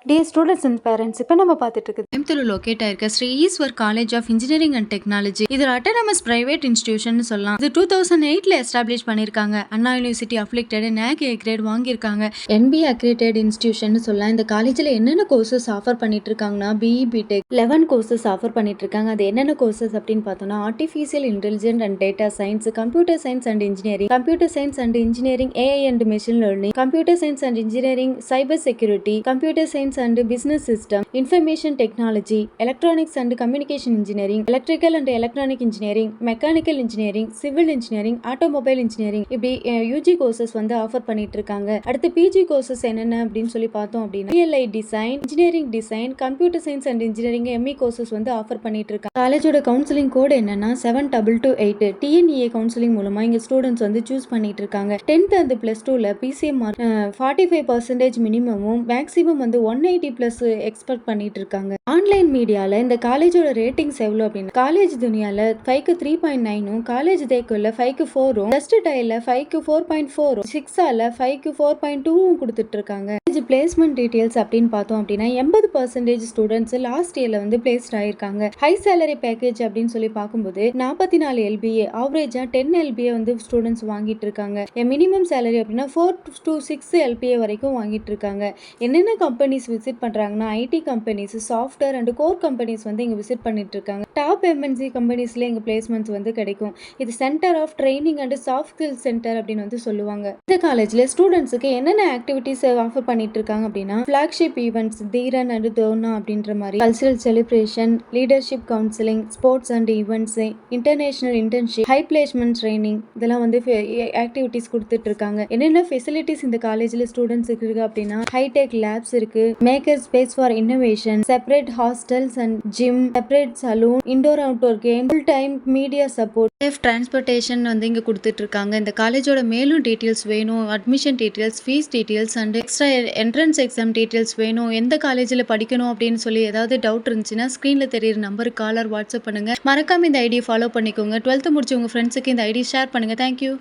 Dear students and parents, இப்போ நம்ம பார்த்துட்டு இருக்குது கோயம்புத்தூர் லொக்கேட் ஆயிருக்க Sri Eshwar college of engineering and technology. இது அட்டானமஸ் பிரைவேட் இன்ஸ்டிடியூஷன் சொல்லலாம். இது 2008ல எஸ்டாப்ளிஷ் பண்ணிருக்காங்க. Anna university affiliated NAAC A grade வாங்கியிருக்காங்க. NBA அக்ரிடேட் இன்ஸ்டிடியூஷன் சொல்லலாம். இந்த காலேஜ்ல என்னென்ன கோர்சஸ் ஆஃபர் பண்ணிட்டு இருக்காங்கன்னா BE BTech 11 கோர்சஸ் ஆஃபர் பண்ணிட்டு இருக்காங்க. அது என்னென்ன கோர்சஸ் அப்படின்னு பார்த்தோம்னா artificial intelligence and data science, computer science and engineering, computer science and engineering AI and machine learning, computer science and engineering cyber security, computer science and business system, information technology, electronics and communication engineering, electrical and electronic engineering, mechanical engineering, civil engineering, automobile engineering, இப்படி UG courses வந்து offer பண்ணிட்டு இருக்காங்க. அடுத்து PG courses என்னென்ன அப்படின்னு சொல்லி பார்த்தோம் அப்படின்னா PLI design, engineering design, computer science and engineering ME courses வந்து ஆஃபர் பண்ணிட்டு இருக்காங்க. காலேஜோட கவுன்சிலிங் கோட் என்னன்னா 7228. TNEA கவுன்சிலிங் மூலமா இங்க ஸ்டூடெண்ட்ஸ் வந்து சூஸ் பண்ணிட்டு இருக்காங்க. 10th and +2ல PCM 45% மினிமமும் மேக்ஸிமம் வந்து 180+ எக்ஸ்பெக்ட் பண்ணிட்டு இருக்காங்க. ஆன்லைன் மீடியால இந்த காலேஜோட ரேட்டிங்ஸ் எவ்வளவு அப்படின்னா காலேஜ் துனியால 5க்கு 3.9, காலேஜ் தேக்குல 5க்கு 4, டெஸ்ட் டைல 5க்கு 4.4, 6ஆல 5க்கு 4.2 கொடுத்துட்டு இருக்காங்க. பிளேஸ்மெண்ட் டீடைல்ஸ் அப்படின்னு பார்த்தோம் அப்படின்னா 80% ஸ்டூடெண்ட்ஸ் லாஸ்ட் இயர்ல வந்து பிளேஸ்ட் ஆயிருக்காங்க. ஹை சேலரி பேக்கேஜ் அப்படின்னு சொல்லி பார்க்கும்போது 44 LBA ஆவரேஜா 10 LBA வந்து ஸ்டூடெண்ட்ஸ் வாங்கிட்டு இருக்காங்க. மினிமம் சேலரி அப்படின்னா 4 to 6 LPA வரைக்கும் வாங்கிட்டு இருக்காங்க. என்னென்ன கம்பெனிஸ் விசிட் பண்றாங்கன்னா IT companies, software and core companies வந்து இங்க விசிட் பண்ணிட்டு இருக்காங்க. டாப் MNC கம்பெனிஸ்ல இங்க பிளேஸ்மெண்ட்ஸ் வந்து கிடைக்கும். இது centre of training and soft skill centre அப்படின்னு வந்து சொல்லுவாங்க. இந்த காலேஜ்ல ஸ்டூடெண்ட்ஸ்க்கு என்னென்ன ஆக்டிவிட்டிஸ் ஆஃபர் பண்ணிட்டு இருக்காங்க அப்படின்னா flagship events, Dheeran and Dona அப்படின்ற மாதிரி, cultural celebration, leadership counselling, sports and events, international internship, high placement training, இதெல்லாம் வந்து ஆக்டிவிட்டிஸ் கொடுத்துட்டு இருக்காங்க. என்னென்ன ஃபெசிலிட்டிஸ் இந்த காலேஜ்ல ஸ்டூடெண்ட்ஸ்க்கு இருக்கு அப்படின்னா ஹைடெக் லேப்ஸ் இருக்கு, maker space for innovation, separate hostels and gym, separate salon, indoor outdoor game, full time media support, safe transportation வந்து இங்க கொடுத்துட்டு இருக்காங்க. இந்த காலேஜோட மேலும் டீடைல்ஸ் வேணும், admission details, fees details and extra entrance exam details வேணும், எந்த காலேஜ்ல படிக்கணும் அப்படின்னு சொல்லி ஏதாவது டவுட் இருந்துச்சுன்னா ஸ்கிரீன்ல தெரியுற நம்பருக்கு கால் ஆர் வாட்ஸ்அப் பண்ணுங்க. மறக்காம இந்த ஐடியை ஃபாலோ பண்ணிக்கோங்க. 12th முடிச்சு உங்க ஃப்ரெண்ட்ஸுக்கு இந்த ஐடி ஷேர் பண்ணுங்க. தேங்க்யூ.